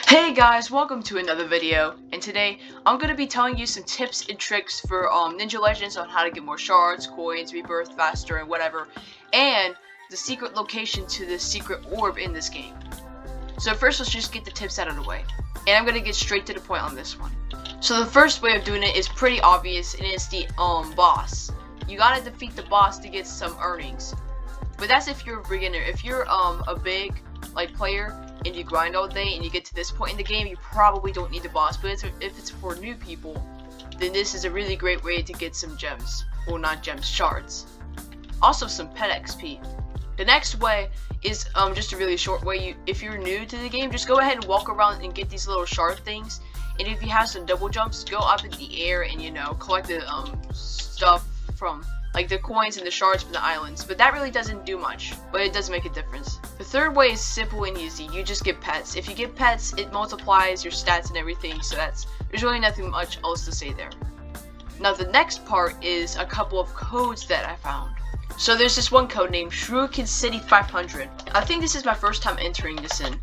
Hey guys, welcome to another video, and today I'm going to be telling you some tips and tricks for Ninja Legends on how to get more shards, coins, rebirth faster, and whatever, and the secret location to the secret orb in this game. So first, let's just get the tips out of the way, and I'm going to get straight to the point on this one. So the first way of doing it is pretty obvious, and it's the boss. You gotta defeat the boss to get some earnings, but that's if you're a beginner. If you're a big player and you grind all day and you get to this point in the game, you probably don't need the boss. But if it's for new people, then this is a really great way to get some gems. Well, not gems, shards. Also some pet XP. The next way is just a really short way. If you're new to the game, just go ahead and walk around and get these little shard things. And if you have some double jumps, go up in the air and collect the stuff from the coins and the shards from the islands. But that really doesn't do much, but it does make a difference. The third way is simple and easy. You just get pets. If you get pets, it multiplies your stats and everything, so there's really nothing much else to say there. Now the next part is a couple of codes that I found. So there's this one code named Shuriken City 500. I think this is my first time entering this in.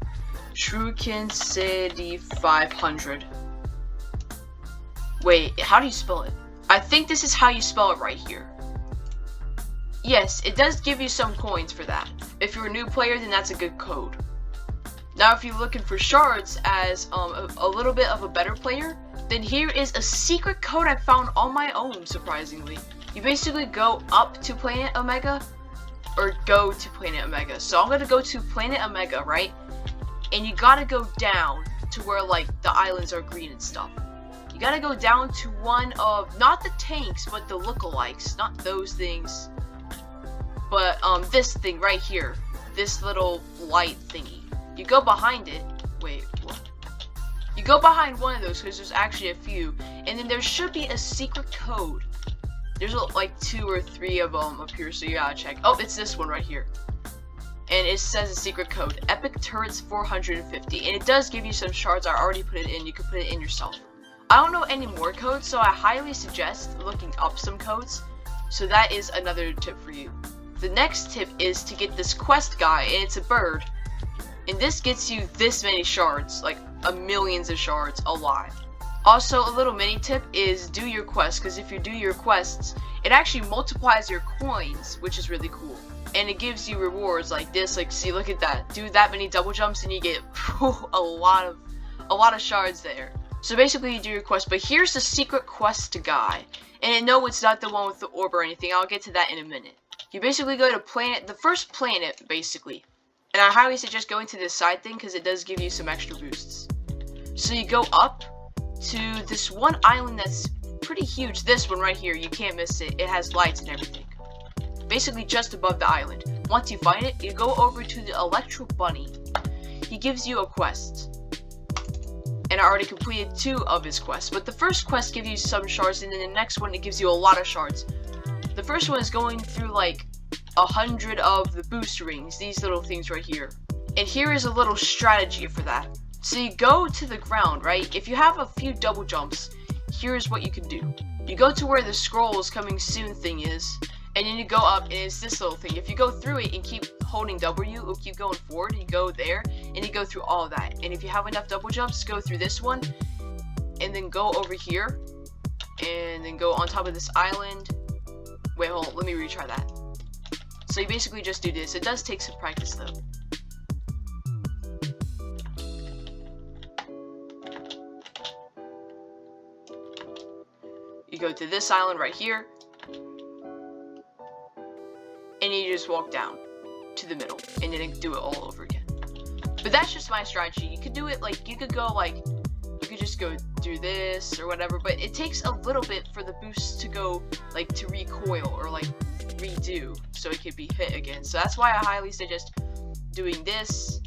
Shuriken City 500. Wait, how do you spell it? I think this is how you spell it right here. Yes, it does give you some coins for that. If you're a new player, then that's a good code. Now, if you're looking for shards as a little bit of a better player, then here is a secret code I found on my own, surprisingly. You basically go up to Planet Omega, or go to Planet Omega. So I'm gonna go to Planet Omega, right? And you gotta go down to where the islands are green and stuff. You gotta go down to one of, not the tanks, but the lookalikes, not those things. But this thing right here, this little light thingy, you go behind it. Wait, what? You go behind one of those because there's actually a few, and then there should be a secret code. There's like 2 or 3 of them up here, so you gotta check. Oh, it's this one right here, and it says a secret code: Epic Turrets 450, and it does give you some shards. I already put it in. You can put it in yourself. I don't know any more codes, so I highly suggest looking up some codes. So that is another tip for you. The next tip is to get this quest guy, and it's a bird. And this gets you this many shards, millions of shards alive. Also, a little mini tip is do your quests, because if you do your quests, it actually multiplies your coins, which is really cool. And it gives you rewards like this. See, look at that. Do that many double jumps and you get a lot of shards there. So basically you do your quest, but here's the secret quest guy. And no, it's not the one with the orb or anything. I'll get to that in a minute. You basically go to the first planet, basically. And I highly suggest going to this side thing because it does give you some extra boosts. So you go up to this one island that's pretty huge. This one right here, you can't miss it. It has lights and everything. Basically just above the island. Once you find it, you go over to the Electro Bunny. He gives you a quest. And I already completed 2 of his quests. But the first quest gives you some shards, and then the next one, it gives you a lot of shards. The first one is going through 100 of the boost rings, these little things right here. And here is a little strategy for that. So you go to the ground, right? If you have a few double jumps, here's what you can do. You go to where the scrolls coming soon thing is, and then you go up, and it's this little thing. If you go through it and keep holding W, or keep going forward, you go there, and you go through all of that. And if you have enough double jumps, go through this one, and then go over here, and then go on top of this island. Wait, hold on, let me retry that. So you basically just do this. It does take some practice though. You go to this island right here, and you just walk down to the middle, and then do it all over again. But that's just my strategy. You could do it you could go you could just go do this or whatever, but it takes a little bit for the boost to go to recoil or redo, so it could be hit again. So that's why I highly suggest doing this.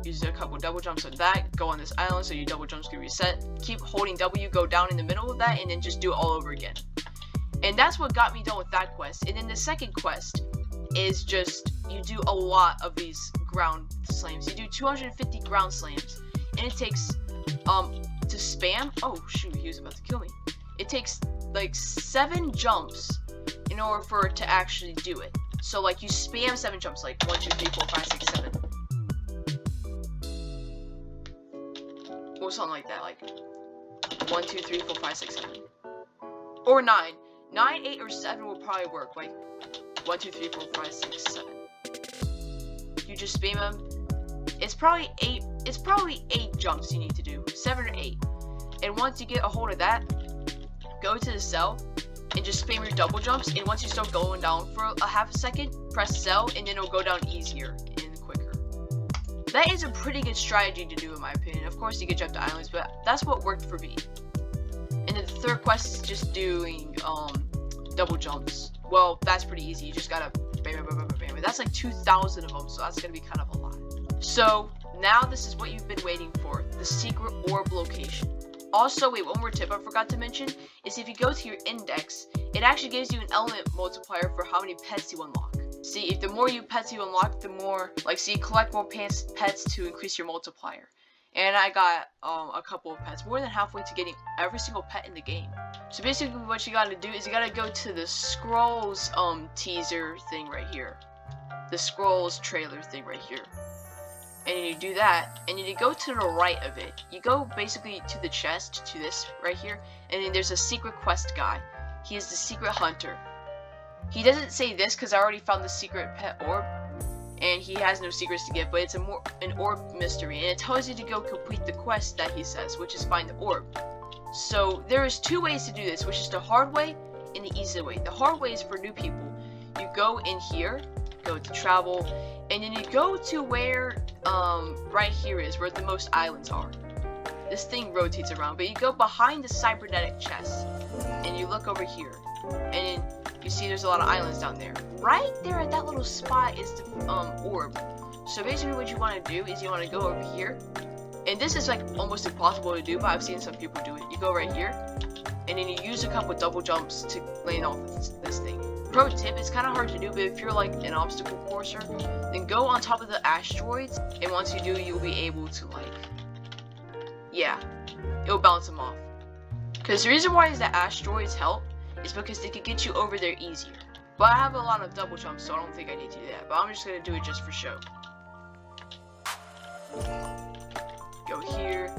Use a couple double jumps like that, go on this island so your double jumps can reset. Keep holding W, go down in the middle of that, and then just do it all over again. And that's what got me done with that quest. And then the second quest is just you do a lot of these ground slams. You do 250 ground slams, and it takes to spam. Oh shoot, he was about to kill me. It takes 7 jumps in order for it to actually do it. So you spam 7 jumps, 1, 2, 3, 4, 5, 6, 7. or something like that, like 1, 2, 3, 4, 5, 6, 7, or 9. 9, 8, or 7 will probably work. Like 1, 2, 3, 4, 5, 6, 7. You just spam them. It's probably 8. It's probably 8 jumps you need to do, 7 or 8. And once you get a hold of that, go to the cell and just spam your double jumps. And once you start going down for a half a second, press cell, and then it'll go down easier and quicker. That is a pretty good strategy to do, in my opinion. Of course, you can jump to islands, but that's what worked for me. And then the third quest is just doing double jumps. Well, that's pretty easy. You just gotta bam, bam, bam, bam, bam. That's like 2,000 of them, so that's gonna be kind of a lot. So now this is what you've been waiting for: the secret orb location. Also, wait, one more tip I forgot to mention is if you go to your index, it actually gives you an element multiplier for how many pets you unlock. See, if the more pets you unlock, the more, like, see, collect more pets to increase your multiplier. And I got a couple of pets, more than halfway to getting every single pet in the game. So basically what you gotta do is you gotta go to the scrolls teaser thing right here. The scrolls trailer thing right here. And then you do that, and then you go to the right of it. You go basically to the chest, to this right here, and then there's a secret quest guy. He is the secret hunter. He doesn't say this because I already found the secret pet orb, and he has no secrets to give, but it's an orb mystery, and it tells you to go complete the quest that he says, which is find the orb. So there is 2 ways to do this, which is the hard way and the easy way. The hard way is for new people. You go in here, go to travel, and then you go to where right here is where the most islands are. This thing rotates around, but you go behind the cybernetic chest and you look over here, and then you see there's a lot of islands down there. Right there at that little spot is the orb. So basically what you want to do is you want to go over here, and this is like almost impossible to do, but I've seen some people do it. You go right here, and then you use a couple double jumps to land off of this thing. Pro tip, it's kind of hard to do, but if you're like an obstacle courser, then go on top of the asteroids, and once you do, you'll be able to, like, yeah, it'll bounce them off. Because the reason why is that asteroids help is because they could get you over there easier. But I have a lot of double jumps, so I don't think I need to do that, but I'm just going to do it just for show. Go here,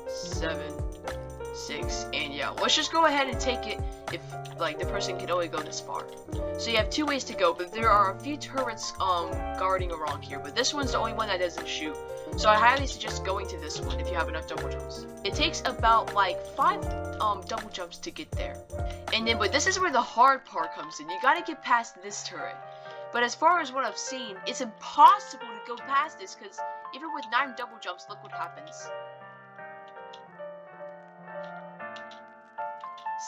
7, 6, and yeah, let's just go ahead and take it if, like, the person can only go this far. So you have 2 ways to go, but there are a few turrets guarding around here, but this one's the only one that doesn't shoot. So I highly suggest going to this one if you have enough double jumps. It takes about like 5 double jumps to get there. And then, but this is where the hard part comes in. You gotta get past this turret. But as far as what I've seen, it's impossible to go past this, because even with 9 double jumps, look what happens.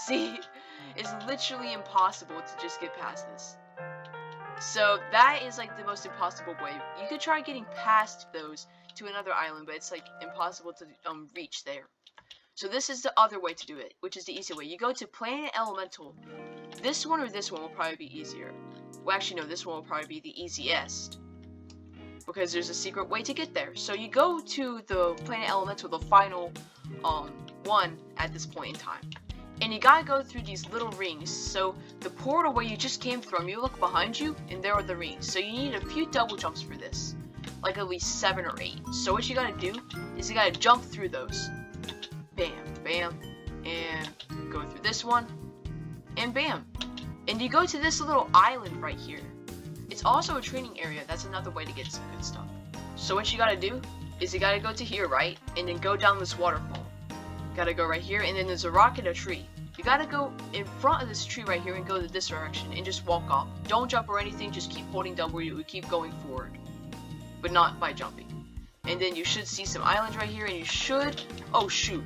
See, it's literally impossible to just get past this. So that is like the most impossible way. You could try getting past those to another island, but it's like impossible to reach there. So this is the other way to do it, which is the easy way. You go to Planet Elemental. This one or this one will probably be easier. Well, actually no, this one will probably be the easiest, because there's a secret way to get there. So you go to the Planet Elemental, the final one at this point in time. And you gotta go through these little rings. So the portal where you just came from, you look behind you, and there are the rings. So you need a few double jumps for this, like at least 7 or 8. So what you gotta do is you gotta jump through those. Bam, bam, and go through this one, and bam. And you go to this little island right here. It's also a training area. That's another way to get some good stuff. So what you gotta do is you gotta go to here, right? And then go down this waterfall. Gotta go right here, and then there's a rock and a tree. You gotta go in front of this tree right here and go to this direction and just walk off. Don't jump or anything, just keep holding down where you keep going forward, but not by jumping. And then you should see some islands right here, and you should, oh shoot,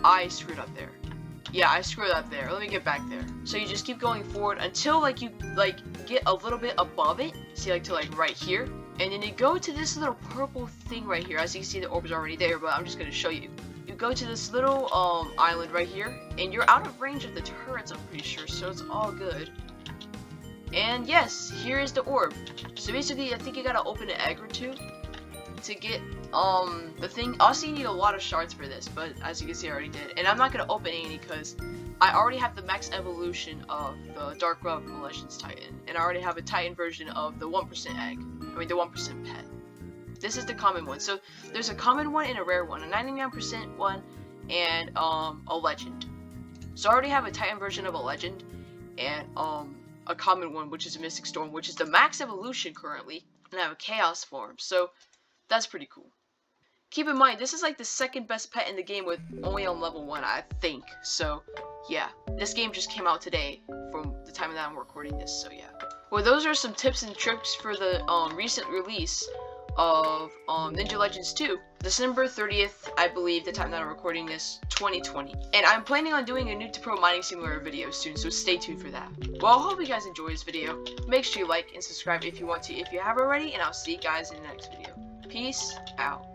I screwed up there. Yeah, I screwed up there. Let me get back there. So you just keep going forward until like you like get a little bit above it. See, like to like right here, and then you go to this little purple thing right here. As you can see, the orb is already there, but I'm just gonna show you. You go to this little island right here, and you're out of range of the turrets, I'm pretty sure, so it's all good. And yes, here is the orb. So basically, I think you gotta open an egg or 2 to get the thing. Also, you need a lot of shards for this, but as you can see, I already did. And I'm not gonna open any because I already have the max evolution of the Dark Revelations Titan, and I already have a Titan version of the 1% egg. I mean, the 1% pet. This is the common one. So there's a common one and a rare one, a 99% one, and a legend. So I already have a Titan version of a legend, and a common one, which is a Mystic Storm, which is the max evolution currently, and I have a Chaos form. So that's pretty cool. Keep in mind, this is like the second best pet in the game with only on level 1, I think. So, yeah. This game just came out today from the time that I'm recording this, so yeah. Well, those are some tips and tricks for the recent release of Ninja Legends 2. December 30th, I believe, the time that I'm recording this, 2020. And I'm planning on doing a Noob to Pro Mining Simulator video soon, so stay tuned for that. Well, I hope you guys enjoy this video. Make sure you like and subscribe if you want to, if you have already, and I'll see you guys in the next video. Peace out.